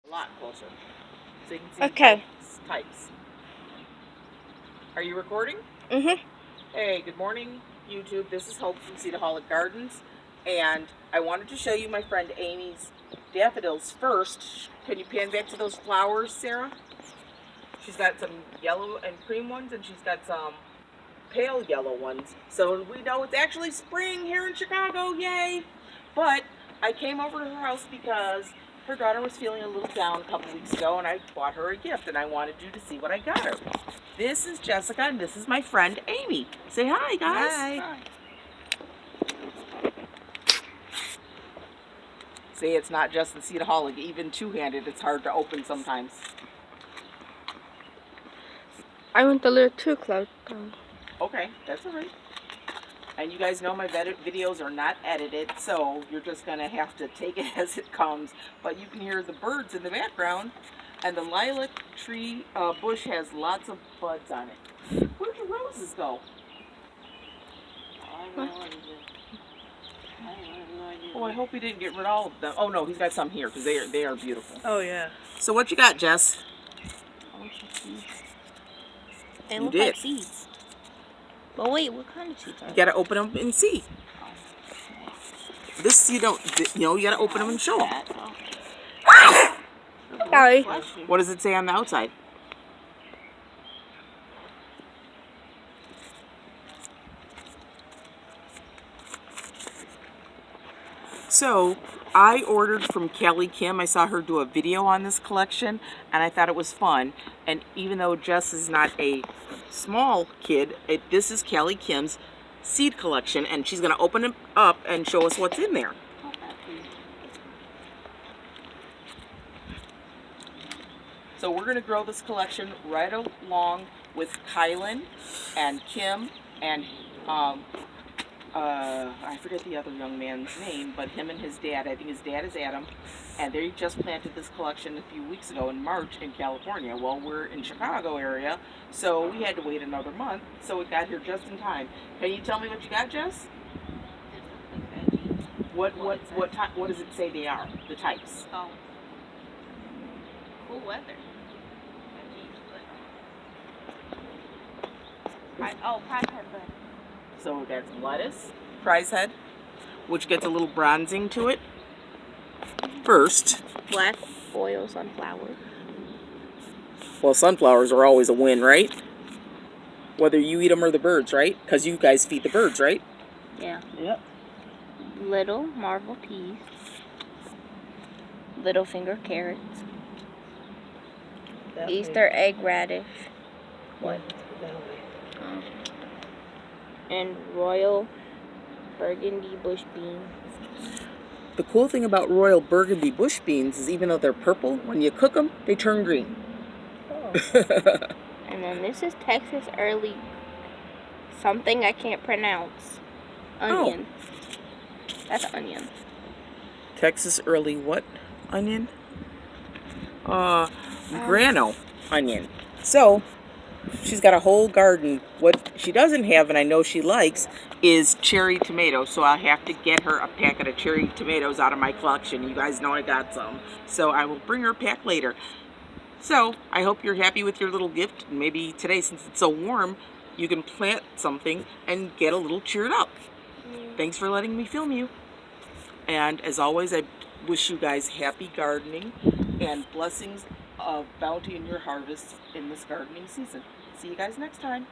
A lot closer. So you can see Okay. types. Are you recording? Mm-hmm. Hey, good morning, YouTube. This is Hope from Seedaholic Gardens. And I wanted to show you my friend Amy's daffodils first. Can you pan back to those flowers, Sarah? She's got some yellow and cream ones, and she's got some pale yellow ones. So we know it's actually spring here in Chicago, yay! But I came over to her house because her daughter was feeling a little down a couple weeks ago, and I bought her a gift, and I wanted you to see what I got her. This is Jessica, and this is my friend Amy. Say hi, guys. Hi. See, it's not just the Seedaholic. Even two-handed, it's hard to open sometimes. I went a little too close. Okay, that's all right. And you guys know my videos are not edited, so you're just going to have to take it as it comes. But you can hear the birds in the background, and the lilac tree bush has lots of buds on it. Where'd your roses go? Oh, I hope he didn't get rid of all of them. Oh, no, he's got some here, because they are beautiful. Oh, yeah. So what you got, Jess? They You look did. like seeds. But wait, what kind of seeds are You got to open them and see. This, you don't, you know, you got to open them and show them. Sorry. What does it say on the outside? So, I ordered from Calikim. I saw her do a video on this collection, and I thought it was fun. And even though Jess is not a small kid, this is Calikim's seed collection, and she's going to open it up and show us what's in there. So we're going to grow this collection right along with Kylen and Kim and I forget the other young man's name, but him and his dad, I think his dad is Adam, and they just planted this collection a few weeks ago in March in California. Well, we're in Chicago area, so we had to wait another month, so it got here just in time. Can you tell me what you got, Jess? What does it say they are? The types. Oh. Cool weather. Oh, prize head. So that's lettuce, prize head, which gets a little bronzing to it first. Black oil sunflower. Well, sunflowers are always a win, right? Whether you eat them or the birds, right? Because you guys feed the birds, right? Yeah. Yep. Little marble peas. Little finger carrots. Easter egg radish. What? And royal burgundy bush beans. The cool thing about royal burgundy bush beans is even though they're purple, when you cook them, they turn green. Oh. And then this is Texas early something I can't pronounce. Onion. Oh. That's onion. Texas early what onion? Grano onion. So, she's got a whole garden. What she doesn't have, and I know she likes, is cherry tomatoes. So I'll have to get her a packet of cherry tomatoes out of my collection. You guys know I got some. So I will bring her a pack later. So I hope you're happy with your little gift. Maybe today, since it's so warm, you can plant something and get a little cheered up. Thanks for letting me film you. And as always, I wish you guys happy gardening and blessings of bounty in your harvest in this gardening season. See you guys next time.